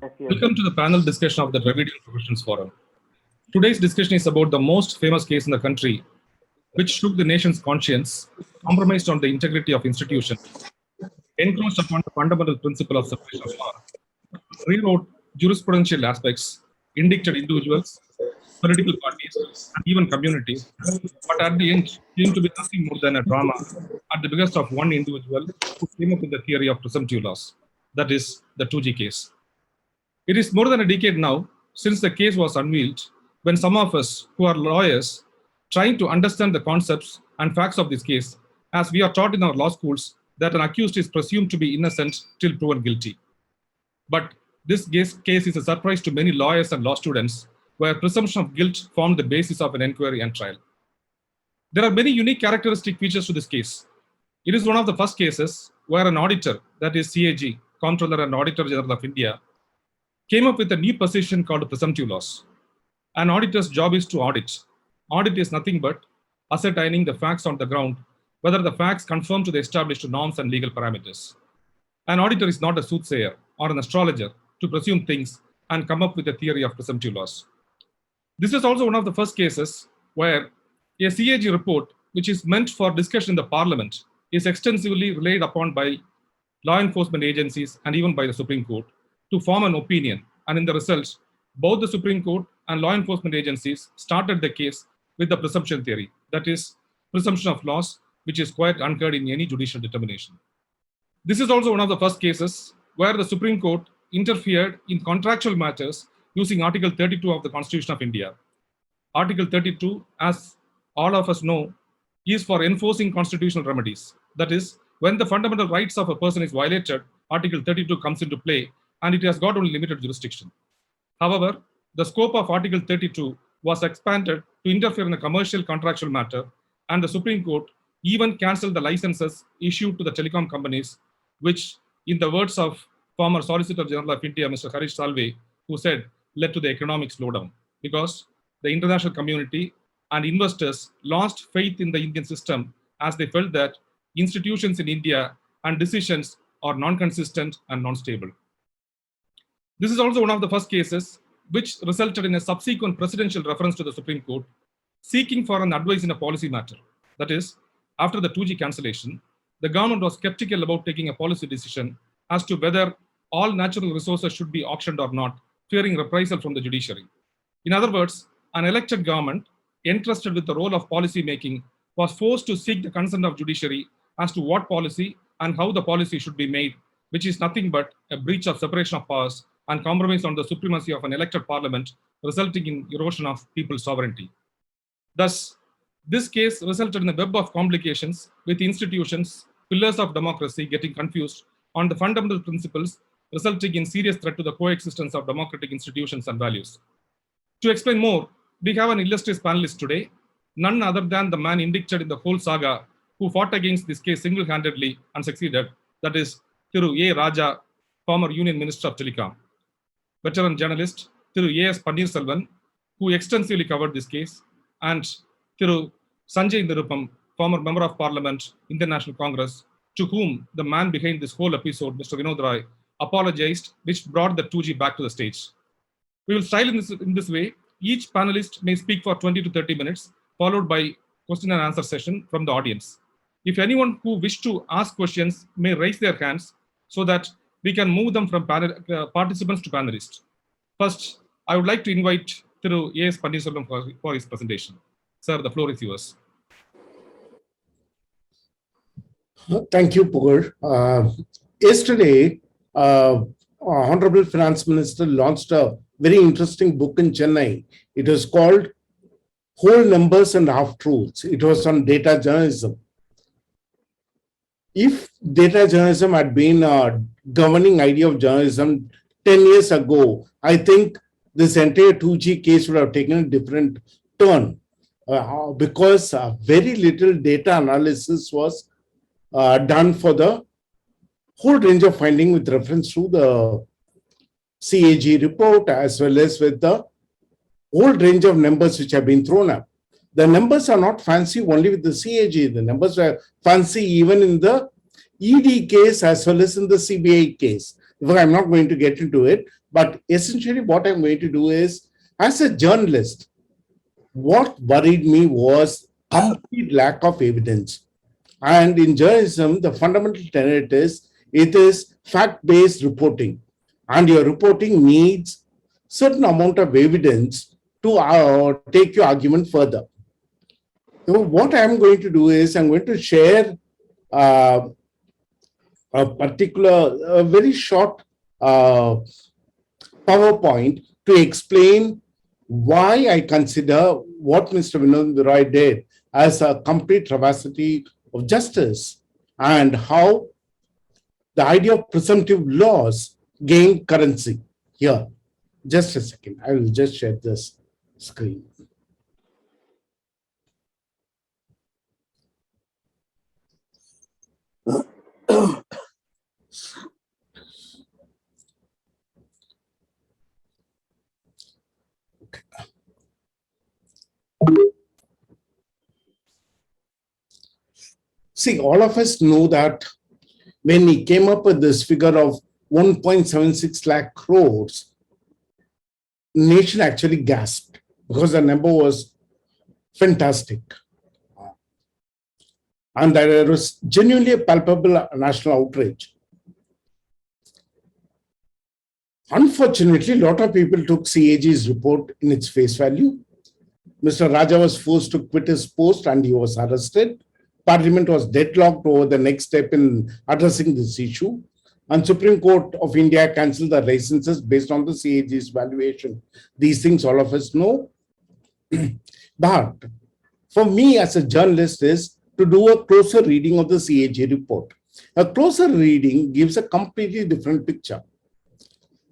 Welcome to the panel discussion of the Dravidian Professions Forum. Today's discussion is about the most famous case in the country, which shook the nation's conscience, compromised on the integrity of institutions, encroached upon the fundamental principle of separation of power, rewrote jurisprudential aspects, indicted individuals, political parties, and even communities, but at the end came to be nothing more than a drama at the behest of one individual who came up with the theory of presumptive loss, that is, the 2G case. It is more than a decade now since the case was unveiled, when some of us who are lawyers trying to understand the concepts and facts of this case, as we are taught in our law schools that an accused is presumed to be innocent till proven guilty. But this case is a surprise to many lawyers and law students, where presumption of guilt formed the basis of an inquiry and trial. There are many unique characteristic features to this case. It is one of the first cases where an auditor, that is CAG, Comptroller and Auditor General of India, came up with a new position called presumptive loss. An auditor's job is to audit. Audit is nothing but ascertaining the facts on the ground, whether the facts conform to the established norms and legal parameters. An auditor is not a soothsayer or an astrologer to presume things and come up with a theory of presumptive loss. This is also one of the first cases where a CAG report, which is meant for discussion in the parliament, is extensively relied upon by law enforcement agencies and even by the Supreme Court to form an opinion. And in the results, both the Supreme Court and law enforcement agencies started the case with the presumption theory, that is, presumption of loss, which is quite unheard in any judicial determination. This is also one of the first cases where the Supreme Court interfered in contractual matters using Article 32 of the Constitution of India. Article 32, as all of us know, is for enforcing constitutional remedies. That is, when the fundamental rights of a person is violated, Article 32 comes into play, and it has got only limited jurisdiction. However, the scope of Article 32 was expanded to interfere in a commercial contractual matter, and the Supreme Court even cancelled the licenses issued to the telecom companies, which, in the words of former Solicitor General of India, Mr. Harish Salve, who said, led to the economic slowdown, because the international community and investors lost faith in the Indian system as they felt that institutions in India and decisions are non-consistent and non-stable. This is also one of the first cases which resulted in a subsequent presidential reference to the Supreme Court seeking for an advice in a policy matter. That is, after the 2G cancellation, the government was skeptical about taking a policy decision as to whether all natural resources should be auctioned or not, fearing reprisal from the judiciary. In other words, an elected government entrusted with the role of policy making was forced to seek the consent of judiciary as to what policy and how the policy should be made, which is nothing but a breach of separation of powers and compromise on the supremacy of an elected parliament, resulting in erosion of people's sovereignty. Thus, this case resulted in a web of complications with institutions, pillars of democracy getting confused on the fundamental principles, resulting in serious threat to the coexistence of democratic institutions and values. To explain more, we have an illustrious panelist today, none other than the man indicted in the whole saga who fought against this case single-handedly and succeeded, that is, Thiru A. Raja, former Union Minister of Telecom. Veteran journalist Thiru S Panneerselvan, who extensively covered this case, and Thiru Sanjay Nirupam, former Member of Parliament, Indian National Congress, to whom the man behind this whole episode, Mr. Vinod Rai, apologized, which brought the 2G back to the stage. We will style in this way. Each panelist may speak for 20 to 30 minutes, followed by question and answer session from the audience. If anyone who wish to ask questions may raise their hands so that we can move them from participants to panelists. First, I would like to invite Thiru A. S. Panneerselvan for his presentation. Sir, the floor is yours. Thank you, Pugar. Yesterday, Honorable Finance Minister launched a very interesting book in Chennai. It was called Whole Numbers and Half Truths. It was on data journalism. If data journalism had been a governing idea of journalism 10 years ago, I think this entire 2G case would have taken a different turn because very little data analysis was done for the whole range of finding with reference to the CAG report as well as with the whole range of numbers which have been thrown up. The numbers are not fancy only with the CAG. The numbers are fancy even in the ED case as well as in the CBI case. I'm not going to get into it, But essentially what I'm going to do is, as a journalist, what worried me was complete lack of evidence. And in journalism, the fundamental tenet is it is fact-based reporting. And your reporting needs certain amount of evidence to take your argument further. So what I'm going to do is I'm going to share uh, a very short PowerPoint to explain why I consider what Mr. Vinod Roy did as a complete travesty of justice, and how the idea of presumptive laws gained currency. Here, just a second, I will just share this screen. See, all of us know that when he came up with this figure of 1.76 lakh crores, nation actually gasped because the number was fantastic. And there was genuinely a palpable national outrage. Unfortunately, a lot of people took CAG's report in its face value. Mr. Raja was forced to quit his post and he was arrested. Parliament was deadlocked over the next step in addressing this issue. And Supreme Court of India cancelled the licenses based on the CAG's valuation. These things all of us know. But for me as a journalist is to do a closer reading of the CAG report. A closer reading gives a completely different picture.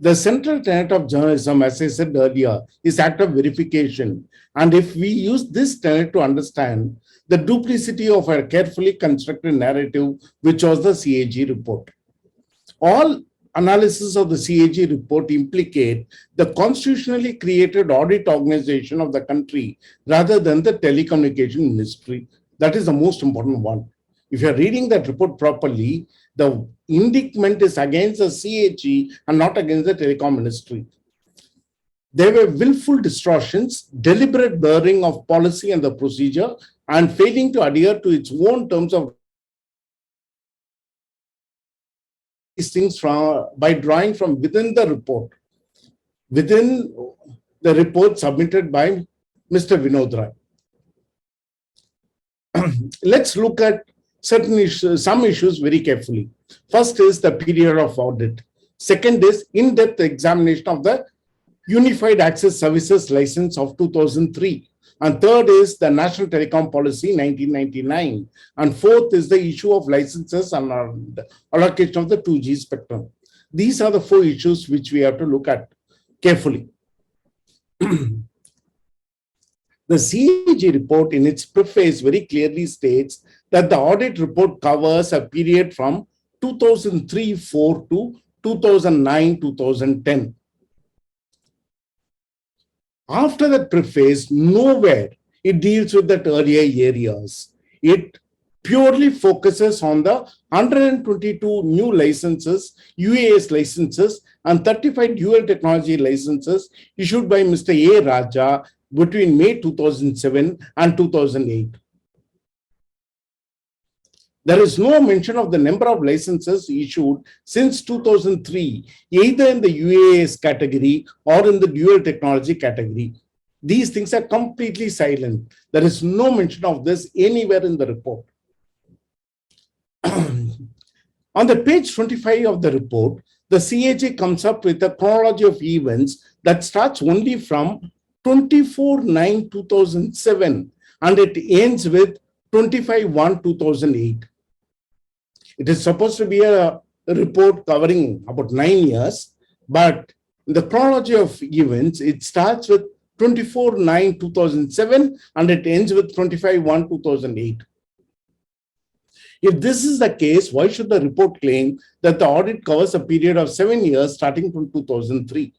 The central tenet of journalism, as I said earlier, is act of verification. And if we use this tenet to understand the duplicity of a carefully constructed narrative, which was the CAG report. All analysis of the CAG report implicate the constitutionally created audit organization of the country rather than the telecommunication ministry. That is the most important one. If you're reading that report properly, the indictment is against the CAG and not against the telecom ministry. There were willful distortions, deliberate blurring of policy and the procedure, and failing to adhere to its own terms of these things by drawing from within the report submitted by Mr. Vinod Roy. Let's look at certain issues, some issues very carefully. First is the period of audit. Second is in-depth examination of the Unified Access Services License of 2003. And third is the National Telecom Policy 1999. And fourth is the issue of licenses and allocation of the 2G spectrum. These are the four issues which we have to look at carefully. The CAG report in its preface very clearly states that the audit report covers a period from 2003-4 to 2009-2010. After that preface, nowhere it deals with that earlier areas. It purely focuses on the 122 new licenses, UAS licenses, and 35 dual technology licenses issued by Mr. A. Raja between May 2007 and 2008. There is no mention of the number of licenses issued since 2003, either in the UAS category or in the dual technology category. These things are completely silent. There is no mention of this anywhere in the report. On the page 25 of the report, the CAG comes up with a chronology of events that starts only from 24/9/2007 and it ends with 25/1/2008. It is supposed to be a report covering about 9 years, but in the chronology of events, it starts with 24/9/2007 and it ends with 25/1/2008. If this is the case, why should the report claim that the audit covers a period of 7 years starting from 2003?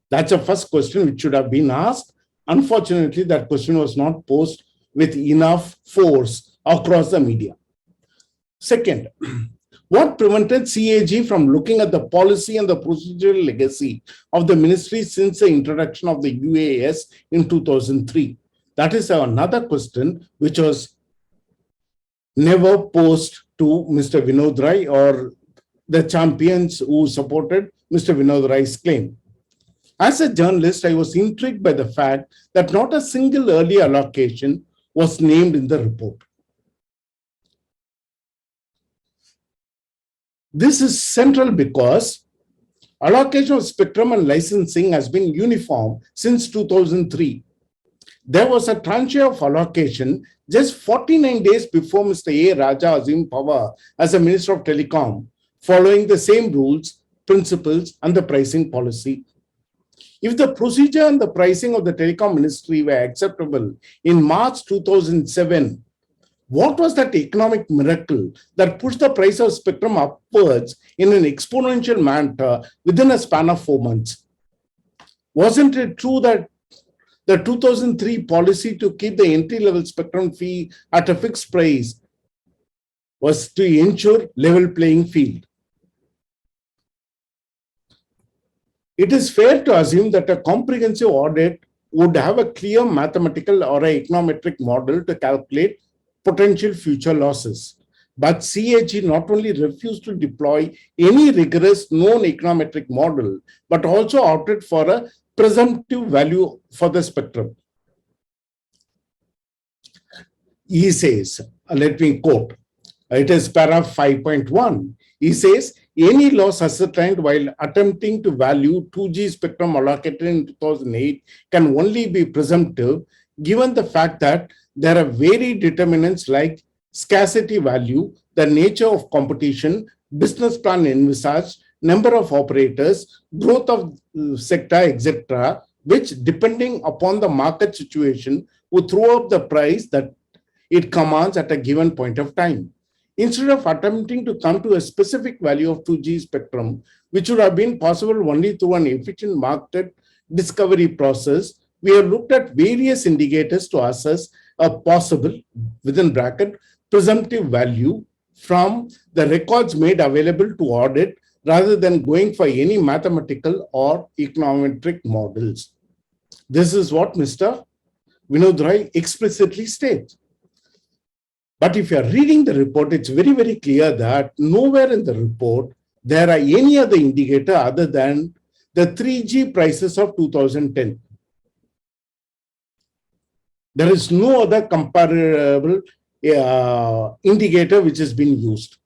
That's the first question which should have been asked. Unfortunately, that question was not posed with enough force across the media. Second, What prevented CAG from looking at the policy and the procedural legacy of the ministry since the introduction of the UAS in 2003? That is another question which was never posed to Mr. Vinod Rai or the champions who supported Mr. Vinod Rai's claim. As a journalist, I was intrigued by the fact that not a single early allocation was named in the report. This is central because allocation of spectrum and licensing has been uniform since 2003. There was a tranche of allocation just 49 days before Mr. A. Raja assumed power as a Minister of Telecom, following the same rules, principles, and the pricing policy. If the procedure and the pricing of the Telecom Ministry were acceptable in March 2007, what was that economic miracle that pushed the price of spectrum upwards in an exponential manner within a span of 4 months? Wasn't it true that the 2003 policy to keep the entry-level spectrum fee at a fixed price was to ensure level playing field? It is fair to assume that a comprehensive audit would have a clear mathematical or an econometric model to calculate potential future losses. But CAG not only refused to deploy any rigorous known econometric model, but also opted for a presumptive value for the spectrum. He says, let me quote, it is paragraph 5.1. He says, any loss ascertained while attempting to value 2G spectrum allocated in 2008 can only be presumptive, given the fact that there are varied determinants like scarcity value, the nature of competition, business plan envisaged, number of operators, growth of sector, etc., which, depending upon the market situation, would throw up the price that it commands at a given point of time. Instead of attempting to come to a specific value of 2G spectrum, which would have been possible only through an efficient market discovery process, we have looked at various indicators to assess a possible, within bracket, presumptive value from the records made available to audit rather than going for any mathematical or econometric models. This is what Mr. Vinod Rai explicitly states. But if you are reading the report, it's very, very clear that nowhere in the report there are any other indicator other than the 3G prices of 2010. There is no other comparable indicator which has been used.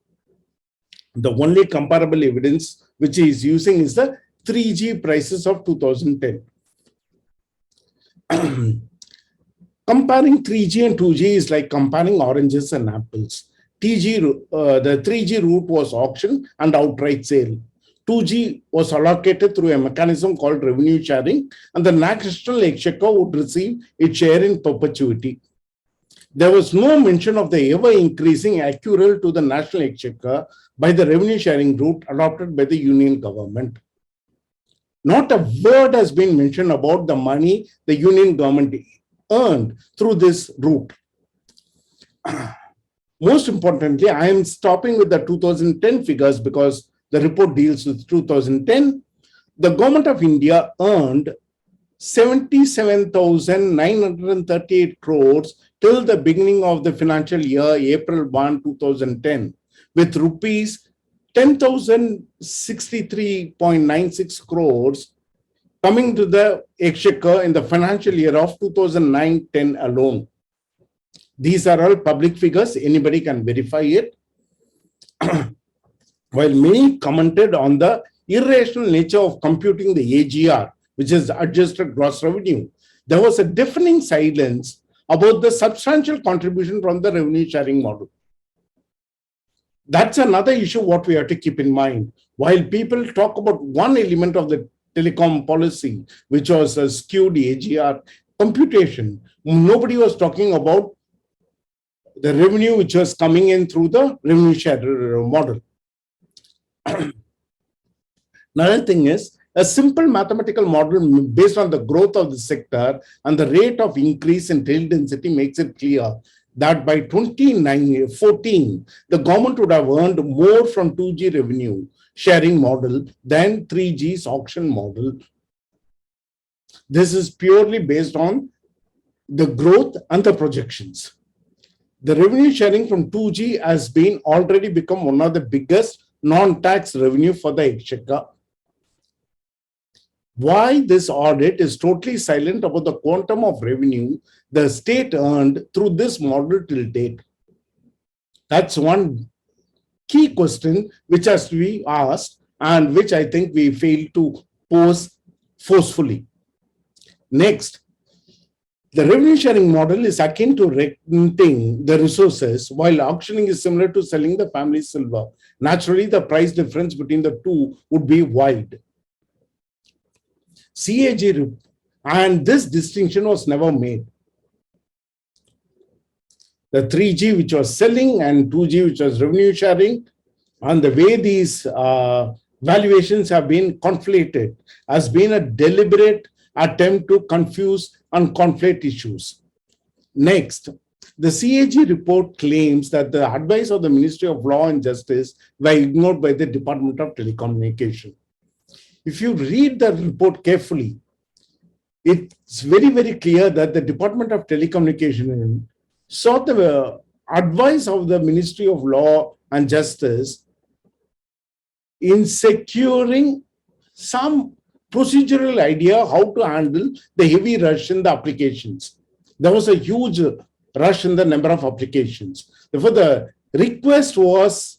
The only comparable evidence which he is using is the 3G prices of 2010. Comparing 3G and 2G is like comparing oranges and apples. The 3G route was auction and outright sale. 2G was allocated through a mechanism called revenue sharing, and the national exchequer would receive its share in perpetuity. There was no mention of the ever-increasing accrual to the national exchequer by the revenue sharing route adopted by the union government. Not a word has been mentioned about the money the union government earned through this route. Most importantly, I am stopping with the 2010 figures because the report deals with 2010. The government of India earned 77,938 crores till the beginning of the financial year, April 1, 2010, with rupees 10,063.96 crores coming to the exchequer in the financial year of 2009-10 alone. These are all public figures. Anybody can verify it. While many commented on the irrational nature of computing the AGR, which is adjusted gross revenue, there was a deafening silence about the substantial contribution from the revenue sharing model. That's another issue what we have to keep in mind. While people talk about one element of the telecom policy, which was a skewed AGR computation, nobody was talking about the revenue which was coming in through the revenue share model. Another thing is, a simple mathematical model based on the growth of the sector and the rate of increase in tail density makes it clear that by 2014, the government would have earned more from 2G revenue sharing model than 3G's auction model. This is purely based on the growth and the projections. The revenue sharing from 2G has been already become one of the biggest non-tax revenue for the exchequer. Why this audit is totally silent about the quantum of revenue the state earned through this model till date? That's one key question which has to be asked and which I think we fail to pose forcefully. Next, the revenue sharing model is akin to renting the resources, while auctioning is similar to selling the family silver. Naturally, the price difference between the two would be wide. CAG, and this distinction was never made. The 3G, which was selling, and 2G, which was revenue sharing, and the way these valuations have been conflated has been a deliberate attempt to confuse and conflate issues. Next, the CAG report claims that the advice of the Ministry of Law and Justice were ignored by the Department of Telecommunication. If you read the report carefully, it's very, very clear that the Department of Telecommunication sought the advice of the Ministry of Law and Justice in securing some procedural idea how to handle the heavy rush in the applications. There was a huge rush in the number of applications. Therefore, the request was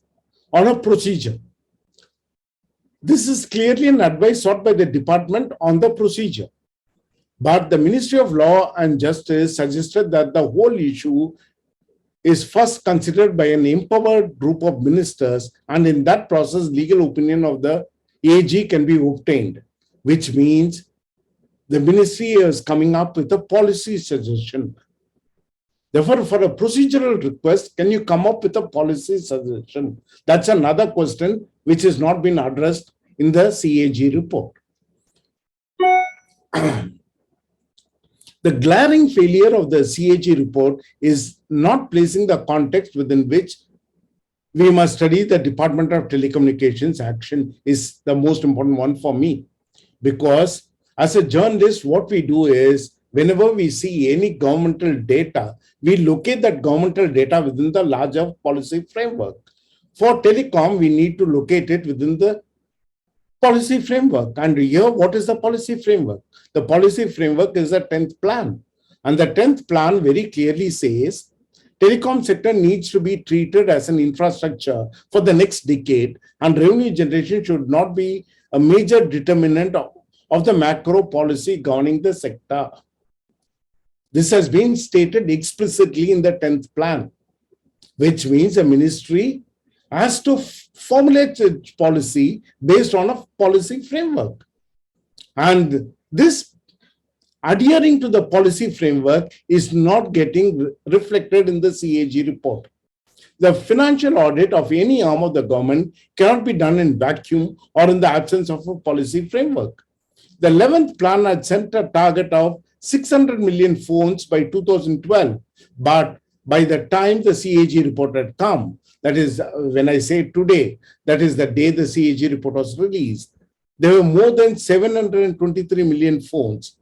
on a procedure. This is clearly an advice sought by the department on the procedure. But the Ministry of Law and Justice suggested that the whole issue is first considered by an empowered group of ministers, and in that process, legal opinion of the AG can be obtained, which means the ministry is coming up with a policy suggestion. Therefore, for a procedural request, can you come up with a policy suggestion? That's another question which has not been addressed in the CAG report. The glaring failure of the CAG report is not placing the context within which we must study the Department of Telecommunications action is the most important one for me. Because as a journalist, what we do is, whenever we see any governmental data, we locate that governmental data within the larger policy framework. For telecom, we need to locate it within the policy framework. And here, what is the policy framework? The policy framework is the 10th plan. And the 10th plan very clearly says, telecom sector needs to be treated as an infrastructure for the next decade, and revenue generation should not be a major determinant of the macro policy governing the sector. This has been stated explicitly in the 10th plan, which means the ministry has to formulate its policy based on a policy framework. And this adhering to the policy framework is not getting reflected in the CAG report. The financial audit of any arm of the government cannot be done in vacuum or in the absence of a policy framework. The 11th plan had set a target of 600 million phones by 2012, but by the time the CAG report had come, that is, when I say today, that is the day the CAG report was released, there were more than 723 million phones.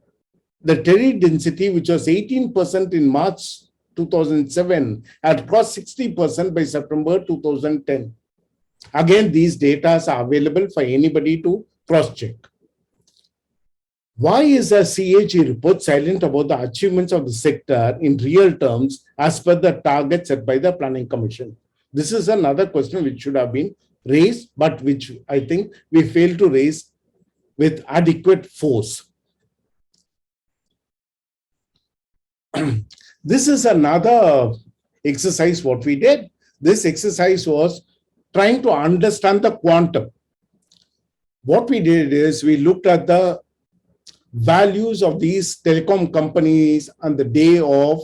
The terry density, which was 18% in March 2007, had crossed 60% by September 2010. Again, these data are available for anybody to cross-check. Why is the CAG report silent about the achievements of the sector in real terms as per the target set by the Planning Commission? This is another question which should have been raised, but which I think we failed to raise with adequate force. This is another exercise what we did. This exercise was trying to understand the quantum. What we did is we looked at the values of these telecom companies on the day of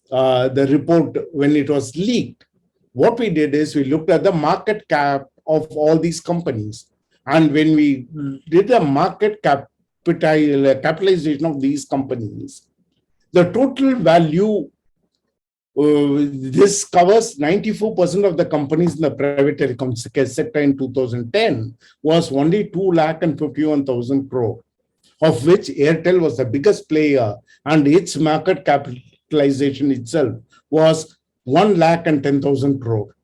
the report when it was leaked. What we did is we looked at the market cap of all these companies. And when we did the market capitalization of these companies, the total value This covers 94% of the companies in the private telecom sector in 2010 was only 2,51,000 crore, of which Airtel was the biggest player and its market capitalization itself was 1,10,000 crore.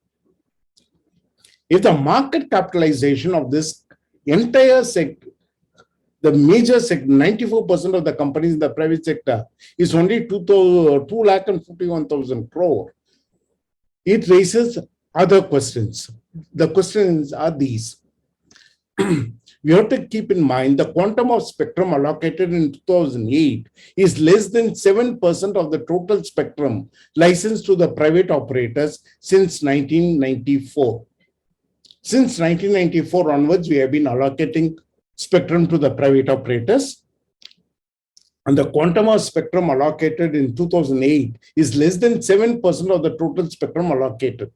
If the market capitalization of this entire sector, the major sector, 94% of the companies in the private sector is only 2,51,000 crore, it raises other questions. The questions are these. We have to keep in mind the quantum of spectrum allocated in 2008 is less than 7% of the total spectrum licensed to the private operators since 1994. Since 1994 onwards, we have been allocating spectrum to the private operators, and the quantum of spectrum allocated in 2008 is less than 7% of the total spectrum allocated.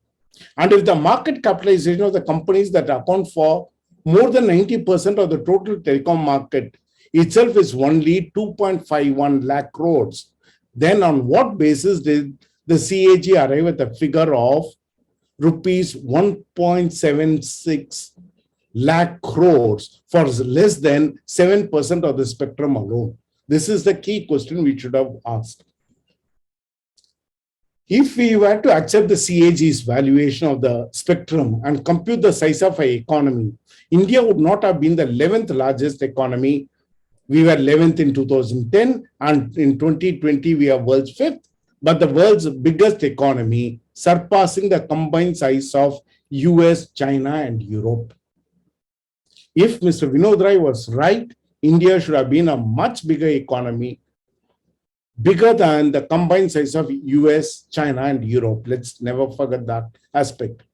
And if the market capitalization of the companies that account for more than 90% of the total telecom market itself is only 2.51 lakh crores, then on what basis did the CAG arrive at the figure of rupees 1.76 lakh crores for less than 7% of the spectrum alone? This is the key question we should have asked. If we were to accept the CAG's valuation of the spectrum and compute the size of our economy, India would not have been the 11th largest economy. We were 11th in 2010, and in 2020 we are world's 5th, but the world's biggest economy, surpassing the combined size of US, China, and Europe. If Mr. Vinod Rai was right, India should have been a much bigger economy, bigger than the combined size of US, China, and Europe. Let's never forget that aspect.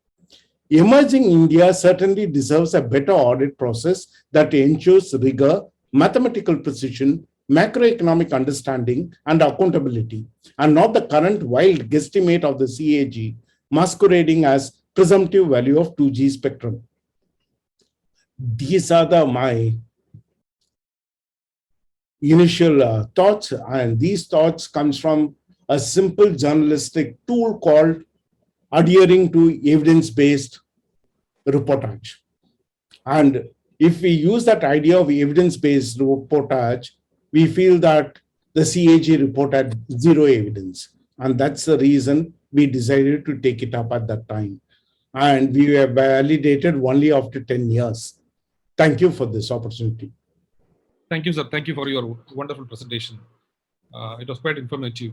Emerging India certainly deserves a better audit process that ensures rigor, mathematical precision, macroeconomic understanding, and accountability, and not the current wild guesstimate of the CAG masquerading as presumptive value of 2G spectrum. These are my initial thoughts, and these thoughts comes from a simple journalistic tool called adhering to evidence-based reportage. And if we use that idea of evidence-based reportage, we feel that the CAG report had zero evidence. And that's the reason we decided to take it up at that time. And we were validated only after 10 years. Thank you for this opportunity. Thank you, sir. Thank you for your wonderful presentation. It was quite informative.